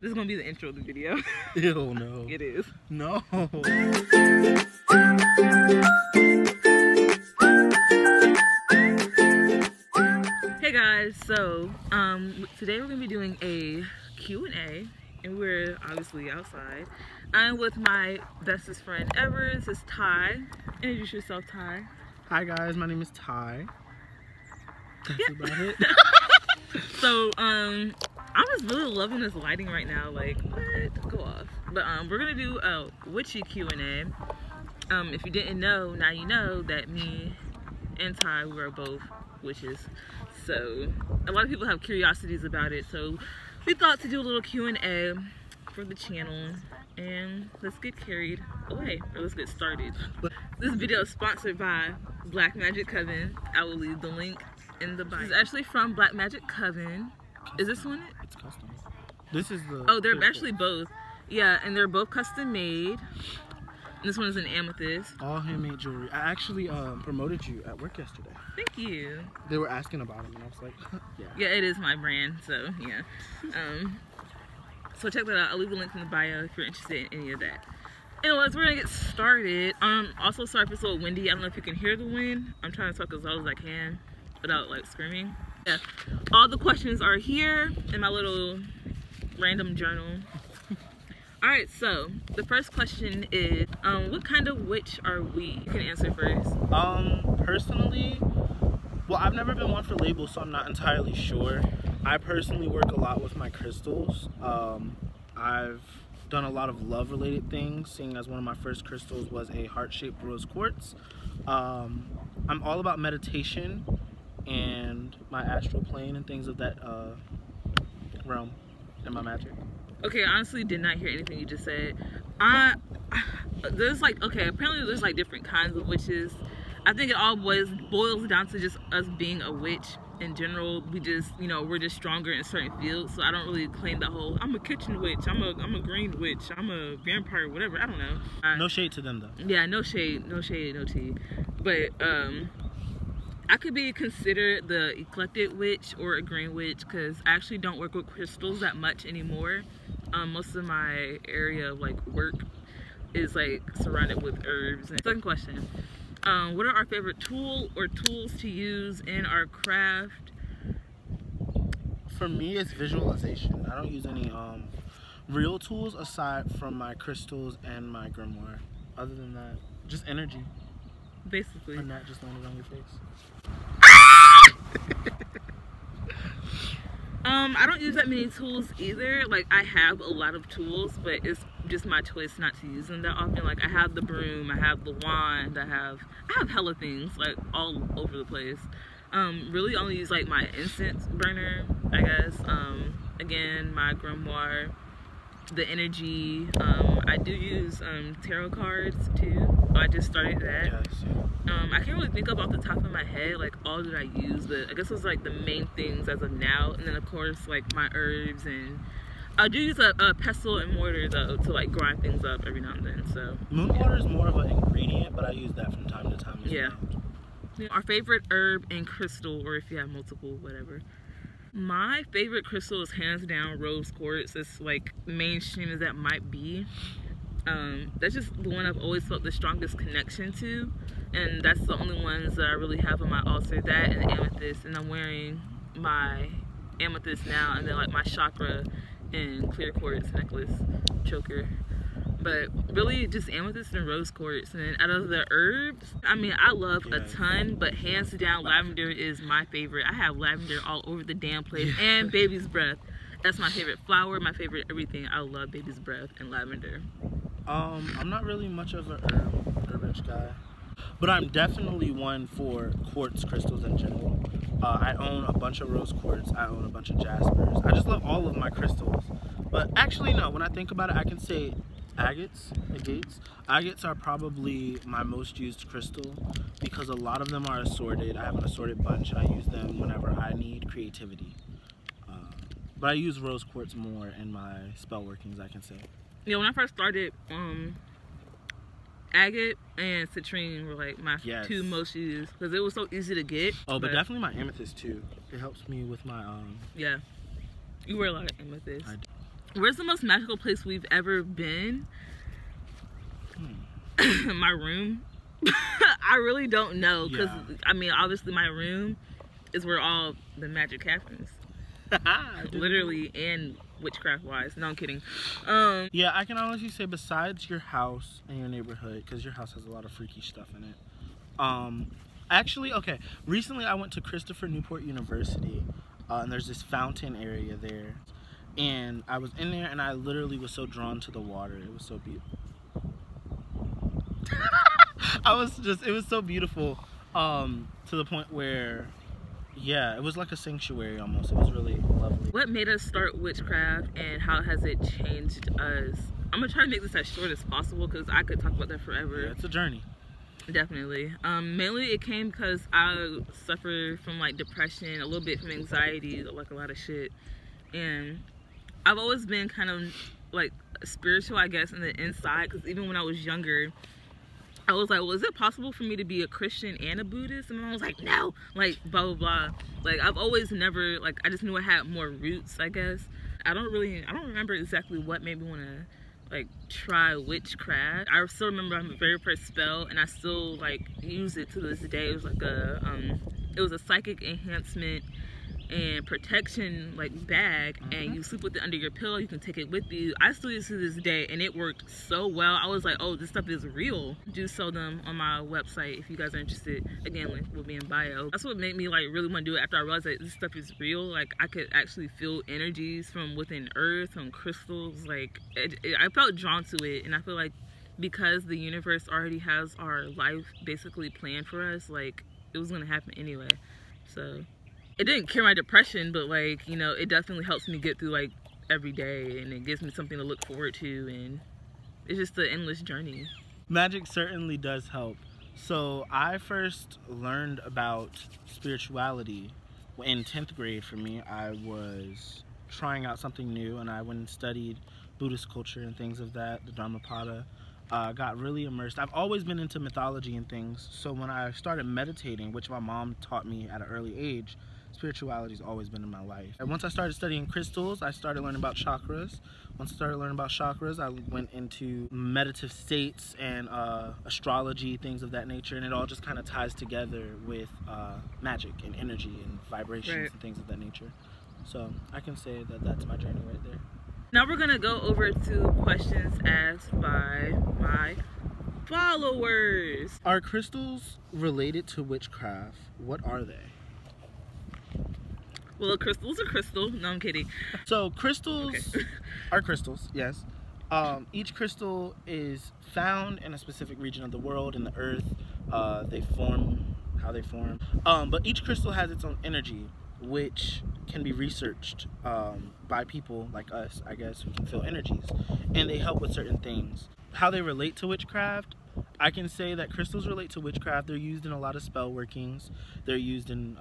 This is gonna be the intro of the video. Ew, no. It is. No. Hey guys, so today we're gonna be doing a Q&A, and we're obviously outside. I'm with my bestest friend ever. This is Ty. Introduce yourself, Ty. Hi guys, my name is Ty. That's about it. So I'm just really loving this lighting right now. Like, what? Go off. But we're gonna do a witchy Q&A. If you didn't know, now you know that me and Ty, we are both witches. So a lot of people have curiosities about it. So we thought to do a little Q&A for the channel, and let's get carried away, or let's get started. This video is sponsored by Black Magic Coven. I will leave the link in the bio. This is actually from Black Magic Coven. Is this one? It's custom. This is the... Oh, they're actually both. Yeah, and they're both custom made. And this one is an amethyst. All handmade jewelry. I actually promoted you at work yesterday. Thank you. They were asking about them, and I was like, yeah. Yeah, it is my brand, so yeah. So check that out. I'll leave the link in the bio if you're interested in any of that. Anyways, we're gonna get started. Also sorry if it's a little windy. I don't know if you can hear the wind. I'm trying to talk as loud as I can without like screaming. Yeah. All the questions are here in my little random journal. Alright, so the first question is, what kind of witch are we? You can answer first. Personally, well, I've never been one for labels, so I'm not entirely sure. I personally work a lot with my crystals. I've done a lot of love-related things, seeing as one of my first crystals was a heart-shaped rose quartz. I'm all about meditation and my astral plane and things of that realm and my magic. Okay, I honestly did not hear anything you just said. There's like, okay, apparently there's like different kinds of witches. I think it all boils down to just us being a witch in general. We just, you know, we're just stronger in certain fields. So I don't really claim the whole, I'm a kitchen witch, I'm a green witch, I'm a vampire, whatever. I don't know. No shade to them though. Yeah, no shade, no tea. But I could be considered the eclectic witch or a green witch because I actually don't work with crystals that much anymore. Most of my area of like work is like surrounded with herbs. And second question, what are our favorite tools to use in our craft? For me, it's visualization. I don't use any real tools aside from my crystals and my grimoire. Other than that, just energy. Basically. And not just landed on your face. I don't use that many tools either. Like, I have a lot of tools, but it's just my choice not to use them that often. Like, I have the broom, I have the wand, I have hella things like all over the place. Really only use like my incense burner, I guess. Again, my grimoire, the energy. I do use tarot cards too. I just started that. Yes. I can't really think of off the top of my head like all that I use, but I guess those are like the main things as of now. And then of course like my herbs, and I do use a pestle and mortar though to like grind things up every now and then. So moon water is more of an ingredient, but I use that from time to time as well. Our favorite herb and crystal, or if you have multiple, whatever. My favorite crystal is hands down rose quartz. It's like mainstream as that might be. That's just the one I've always felt the strongest connection to, and that's the only ones that I really have on my altar. That and the amethyst, and I'm wearing my amethyst now, and then like my chakra and clear quartz necklace choker. But really just amethyst and rose quartz. And then out of the herbs, I mean, I love a ton, but hands down lavender is my favorite. I have lavender all over the damn place. And baby's breath. That's my favorite flower, my favorite everything. I love baby's breath and lavender. I'm not really much of an herbage guy, but I'm definitely one for quartz crystals in general. I own a bunch of rose quartz, I own a bunch of jaspers. I just love all of my crystals. But actually no, when I think about it, I can say agates. Agates are probably my most used crystal because a lot of them are assorted. I have an assorted bunch and I use them whenever I need creativity. But I use rose quartz more in my spell workings, I can say. Yeah, when I first started, agate and citrine were like my two most used because it was so easy to get. Oh, but definitely my amethyst too. It helps me with my yeah. You wear a lot of amethyst. I do. Where's the most magical place we've ever been? My room. I really don't know, because I mean, obviously my room is where all the magic happens. Literally and witchcraft wise. No, I'm kidding. Yeah, I can honestly say besides your house and your neighborhood, because your house has a lot of freaky stuff in it. Actually, okay, recently I went to Christopher Newport University, and there's this fountain area there, and I was in there and I literally was so drawn to the water. It was so beautiful. It was so beautiful, to the point where, yeah, it was like a sanctuary almost. It was really lovely. What made us start witchcraft, and how has it changed us? I'm gonna try to make this as short as possible, because I could talk about that forever. Yeah, it's a journey. Definitely. Mainly it came because I suffer from like depression, a little bit from anxiety, like a lot of shit. And I've always been kind of like spiritual, I guess, in the inside, because even when I was younger, I was like, well, is it possible for me to be a Christian and a Buddhist? And I was like, no, like blah, blah, blah. Like I've always never, like, I just knew I had more roots, I guess. I don't remember exactly what made me want to like try witchcraft. I still remember my very first spell, and I still like use it to this day. It was like it was a psychic enhancement and protection like bag, and you sleep with it under your pillow. You can take it with you. I still use it to this day, and it worked so well. I was like, oh, this stuff is real. I do sell them on my website if you guys are interested. Again, link will be in bio. That's what made me like really want to do it, after I realized that this stuff is real. Like I could actually feel energies from within earth, from crystals. Like I felt drawn to it, and I feel like because the universe already has our life basically planned for us, like it was gonna happen anyway. So it didn't cure my depression, but like, you know, it definitely helps me get through like every day, and it gives me something to look forward to, and it's just an endless journey. Magic certainly does help. So I first learned about spirituality in 10th grade. For me, I was trying out something new, and I went and studied Buddhist culture and things of that, the Dharmapada. Got really immersed. I've always been into mythology and things, so when I started meditating, which my mom taught me at an early age, spirituality's always been in my life. And once I started studying crystals, I started learning about chakras. Once I started learning about chakras, I went into meditative states and astrology, things of that nature, and it all just kind of ties together with magic and energy and vibrations and things of that nature. So I can say that that's my journey right there. Now we're gonna go over to questions asked by my followers. Are crystals related to witchcraft? What are they? Well, a crystal's a crystal. No, I'm kidding. So crystals are crystals, yes. Each crystal is found in a specific region of the world, in the earth. They form how they form. But each crystal has its own energy, which can be researched by people like us, I guess, who can feel energies. And they help with certain things. How they relate to witchcraft, I can say that crystals relate to witchcraft. They're used in a lot of spell workings. They're used in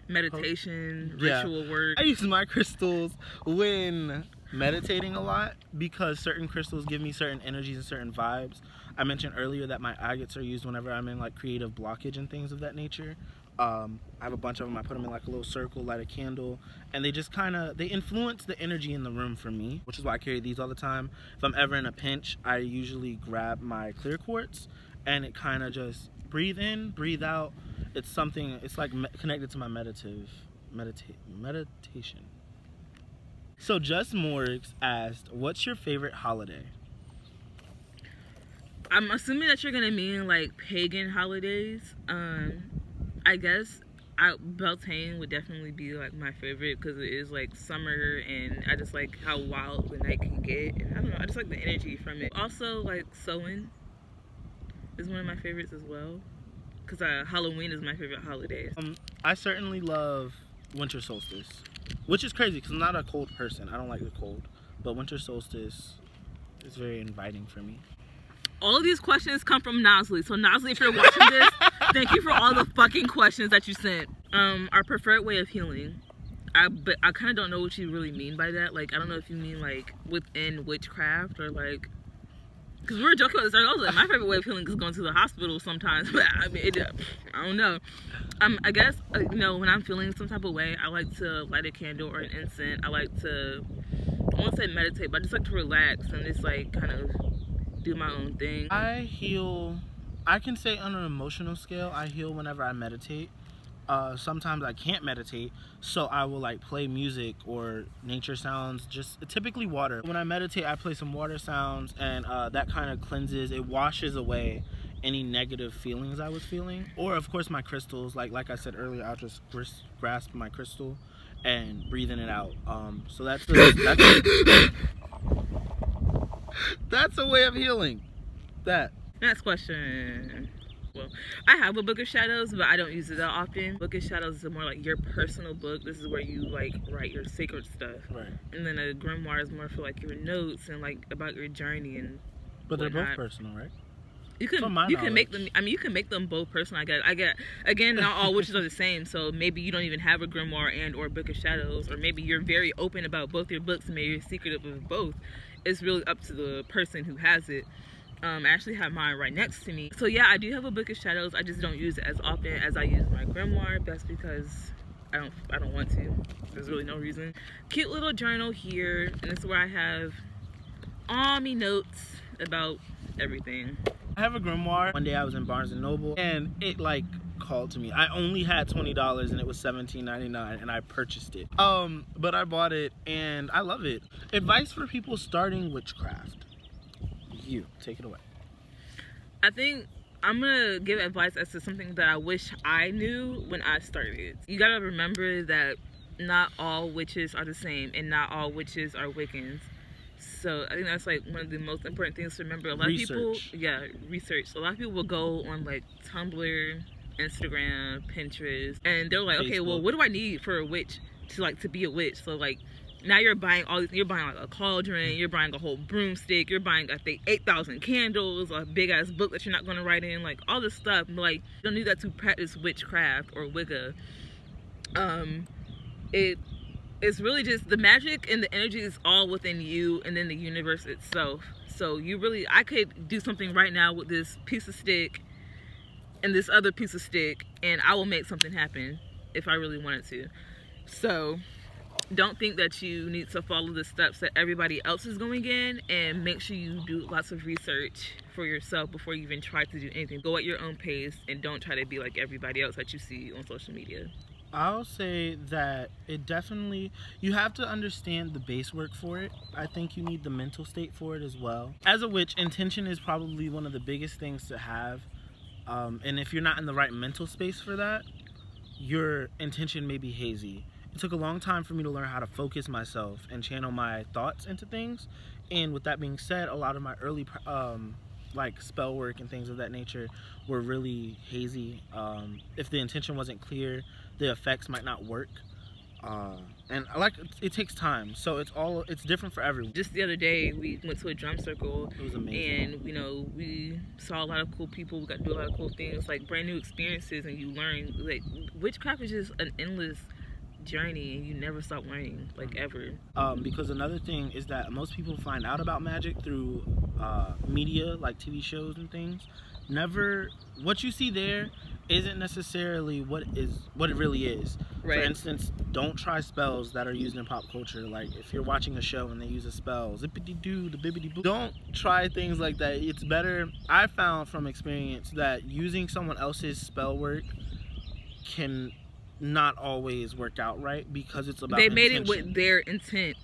meditation, ritual work. I use my crystals when meditating a lot, because certain crystals give me certain energies and certain vibes. I mentioned earlier that my agates are used whenever I'm in like creative blockage and things of that nature. I have a bunch of them. I put them in like a little circle, light a candle, and they just kind of, they influence the energy in the room for me, which is why I carry these all the time. If I'm ever in a pinch, I usually grab my clear quartz, and it kind of just breathe in, breathe out. It's something, it's like connected to my meditation. So Just Morgs asked, what's your favorite holiday? I'm assuming that you're gonna mean like pagan holidays. I guess Beltane would definitely be like my favorite, because it is like summer, and I just like how wild the night can get, and I don't know, I just like the energy from it. Also, like Samhain is one of my favorites as well, because Halloween is my favorite holiday. I certainly love winter solstice, which is crazy because I'm not a cold person. I don't like the cold, but winter solstice is very inviting for me. All of these questions come from Nosley. So Nosley, if you're watching this, thank you for all the fucking questions that you sent. Our preferred way of healing. But I kind of don't know what you really mean by that. Like, I don't know if you mean like within witchcraft, or like, because we were joking about this. I was like, my favorite way of healing is going to the hospital sometimes. But I mean, I don't know. I guess, you know, when I'm feeling some type of way, I like to light a candle or an incense. I like to won't say meditate, but I just like to relax and just like kind of do my own thing. I heal, I can say on an emotional scale, I heal whenever I meditate. Sometimes I can't meditate, so I will like play music or nature sounds, just typically water. When I meditate, I play some water sounds, and that kind of cleanses, it washes away any negative feelings I was feeling. Or of course my crystals, like I said earlier, I'll just grasp my crystal and breathing it out. So that's a way of healing. Next question. Well, I have a book of shadows, but I don't use it that often. Book of shadows is more like your personal book. This is where you like write your sacred stuff. Right. And then a grimoire is more for like your notes and like about your journey and But they're whatnot. both personal, right? You can make them. I mean, you can make them both personal. I get. Again, not all witches are the same. So maybe you don't even have a grimoire and or book of shadows, or maybe you're very open about both your books and maybe you're secretive of both. It's really up to the person who has it. I actually have mine right next to me. So yeah, I do have a book of shadows. I just don't use it as often as I use my grimoire. That's because I don't want to. There's really no reason. Cute little journal here, and this is where I have all me notes about everything. I have a grimoire. One day I was in Barnes & Noble and it like called to me. I only had $20 and it was $17.99 and I purchased it. But I bought it and I love it. Advice for people starting witchcraft. You take it away. I think I'm gonna give advice as to something that I wish I knew when I started. You gotta remember that not all witches are the same and not all witches are Wiccans. So I think that's like one of the most important things to remember. A lot of people, research. A lot of people will go on like Tumblr, Instagram, Pinterest, and they're like, okay, well, what do I need for a witch to be a witch? So like, now you're buying all these. You're buying like a cauldron. You're buying a whole broomstick. You're buying I think 8,000 candles, a big ass book that you're not gonna write in, like all this stuff. Like you don't need that to practice witchcraft or Wicca. It's really just the magic and the energy is all within you and then the universe itself. So I could do something right now with this piece of stick and this other piece of stick and I will make something happen if I really wanted to. So don't think that you need to follow the steps that everybody else is going in, and make sure you do lots of research for yourself before you even try to do anything. Go at your own pace and don't try to be like everybody else that you see on social media. I'll say that it definitely, you have to understand the base work for it. I think you need the mental state for it as well. As a witch, intention is probably one of the biggest things to have. And if you're not in the right mental space for that, your intention may be hazy. It took a long time for me to learn how to focus myself and channel my thoughts into things. And with that being said, a lot of my early like spell work and things of that nature were really hazy. If the intention wasn't clear, the effects might not work. And it takes time, so it's different for everyone. Just the other day we went to a drum circle. It was amazing. And you know, we saw a lot of cool people. We got to do a lot of cool things, like brand new experiences, and you learn like witchcraft is just an endless journey and you never stop learning, like ever. Because another thing is that most people find out about magic through media, like TV shows and things. What you see there isn't necessarily what it really is. Right. For instance, don't try spells that are used in pop culture. Like if you're watching a show and they use a spell, zippity-doo, the bibbity-boo. Don't try things like that. It's better, I found from experience, that using someone else's spell work can not always work out right, because it's about made intention. it with their intent.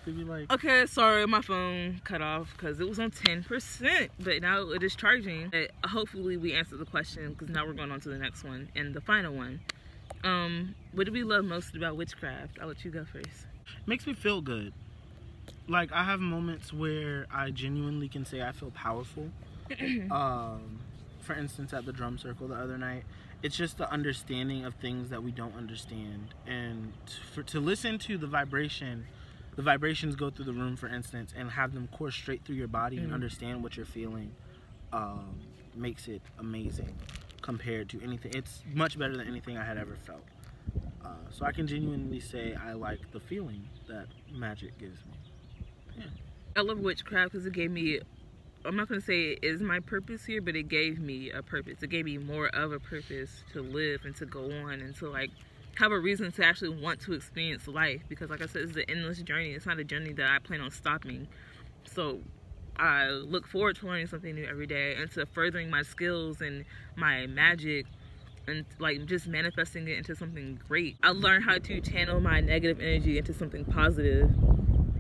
Like, okay, sorry, my phone cut off because it was on 10%, but now it is charging. But hopefully we answered the question, because now we're going on to the next one and the final one. What do we love most about witchcraft? I'll let you go first. It makes me feel good. Like, I have moments where I genuinely can say I feel powerful. For instance, at the drum circle the other night, it's just the understanding of things that we don't understand, and to listen to the vibrations go through the room, for instance, and have them course straight through your body and understand what you're feeling, makes it amazing compared to anything. It's much better than anything I had ever felt. So I can genuinely say I like the feeling that magic gives me. Yeah. I love witchcraft because it gave me, I'm not going to say it is my purpose here, but it gave me a purpose. It gave me more of a purpose to live and to go on and to like have a reason to actually want to experience life, because like I said, it's an endless journey. It's not a journey that I plan on stopping. So I look forward to learning something new every day and to furthering my skills and my magic and like just manifesting it into something great. I learned how to channel my negative energy into something positive,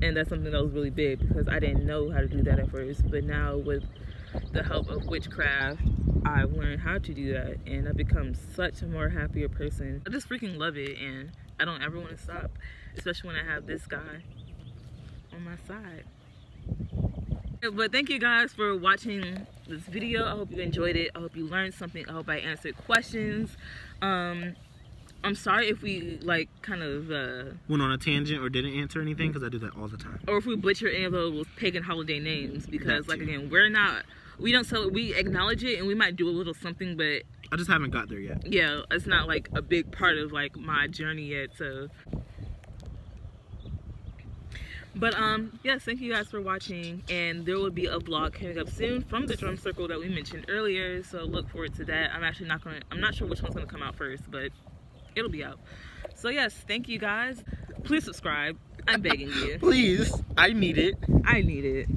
and that's something that was really big because I didn't know how to do that at first, but now with the help of witchcraft I've learned how to do that, and I've become such a more happier person. I just freaking love it, and I don't ever want to stop, especially when I have this guy on my side. But thank you guys for watching this video. I hope you enjoyed it. I hope you learned something. I hope I answered questions. I'm sorry if we like kind of went on a tangent or didn't answer anything, because I do that all the time. Or if we butcher any of those pagan holiday names, because like again, we don't sell it. We acknowledge it and we might do a little something, but I just haven't got there yet. Yeah, it's not like a big part of like my journey yet. So, but yes, thank you guys for watching, and there will be a vlog coming up soon from the drum circle that we mentioned earlier. So look forward to that. I'm not sure which one's gonna come out first, but it'll be out. So yes, thank you guys. Please subscribe. I'm begging you. Please, I need it. I need it.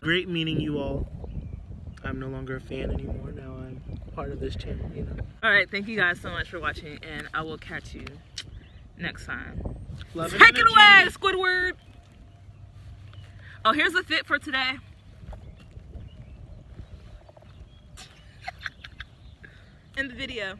Great meeting you all. I'm no longer a fan anymore. Now I'm part of this channel, you know. Alright, thank you guys so much for watching, and I will catch you next time. Love Take it away, Squidward! Oh, here's the fit for today. In the video.